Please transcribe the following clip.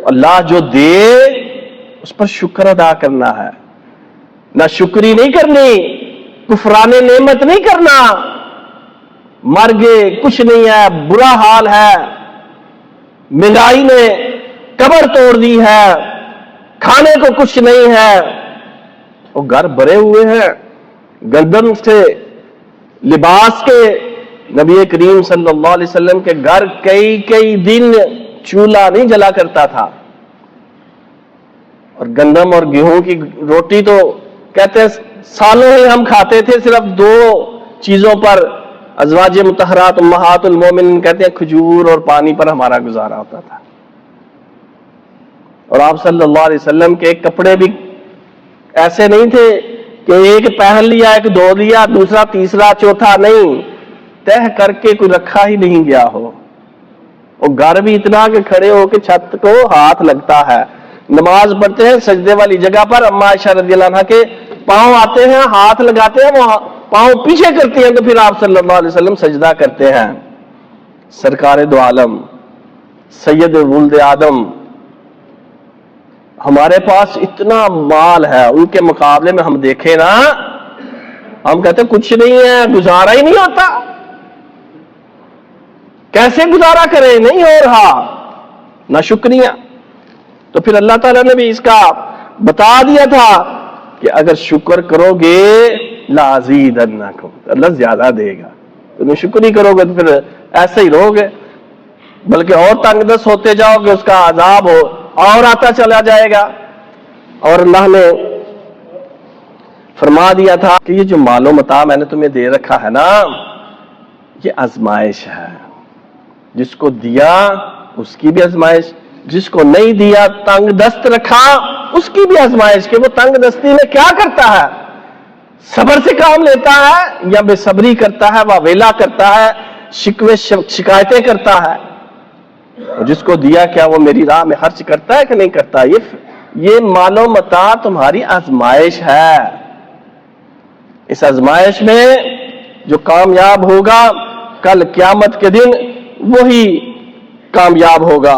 تو اللہ جو دے اس پر شکر ادا کرنا ہے، نہ شکری نہیں کرنی، کفران نعمت نہیں کرنا۔ مر گئے، کچھ نہیں ہے، برا حال ہے، مہنگائی نے کمر توڑ دی ہے، کھانے کو کچھ نہیں ہے، وہ گھر بھرے ہوئے ہیں گندم سے، لباس کے۔ نبی کریم صلی اللہ علیہ وسلم کے گھر کئی دن چولہا نہیں جلا کرتا تھا، اور گندم اور گیہوں کی روٹی تو کہتے ہیں سالوں ہی ہم کھاتے تھے، صرف 2 چیزوں پر ازواج مطہرات امہات المومنین کہتے ہیں کھجور اور پانی پر ہمارا گزارا ہوتا تھا۔ اور آپ صلی اللہ علیہ وسلم کے کپڑے بھی ایسے نہیں تھے کہ ایک پہن لیا، ایک دھو لیا، دوسرا تیسرا چوتھا نہیں، تہ کر کے کوئی رکھا ہی نہیں گیا ہو۔ وہ گھر بھی اتنا کہ کھڑے ہو کے چھت کو ہاتھ لگتا ہے۔ نماز پڑھتے ہیں سجدے والی جگہ پر، اما عائشہ رضی اللہ عنہا کے پاؤں آتے ہیں، ہاتھ لگاتے ہیں، وہ پاؤں پیچھے کرتی ہیں تو پھر آپ صلی اللہ علیہ وسلم سجدہ کرتے ہیں۔ سرکار دو عالم سید ولد آدم، ہمارے پاس اتنا مال ہے، ان کے مقابلے میں ہم دیکھیں نا، ہم کہتے ہیں کچھ نہیں ہے، گزارا ہی نہیں ہوتا، کیسے گزارا کریں، نہیں ہو رہا، نہ شکریہ۔ تو پھر اللہ تعالیٰ نے بھی اس کا بتا دیا تھا کہ اگر شکر کرو گے لَأَزِيدَنَّكُمْ، اللہ زیادہ دے گا۔ تم شکر نہیں کرو گے تو پھر ایسے ہی رہو گے، بلکہ اور تنگ دست ہوتے جاؤ گے، اس کا عذاب اور آتا چلا جائے گا۔ اور اللہ نے فرما دیا تھا کہ یہ جو مال و متاع میں نے تمہیں دے رکھا ہے نا، یہ آزمائش ہے، جس کو دیا اس کی بھی آزمائش، جس کو نہیں دیا تنگ دست رکھا اس کی بھی آزمائش، کہ وہ تنگ دستی میں کیا کرتا ہے، صبر سے کام لیتا ہے یا بے صبری کرتا ہے، واویلا کرتا ہے، شکوے شکایتیں کرتا ہے۔ جس کو دیا کیا وہ میری راہ میں خرچ کرتا ہے کہ نہیں کرتا؟ یہ مال و متاع تمہاری آزمائش ہے۔ اس آزمائش میں جو کامیاب ہوگا کل قیامت کے دن وہی کامیاب ہوگا۔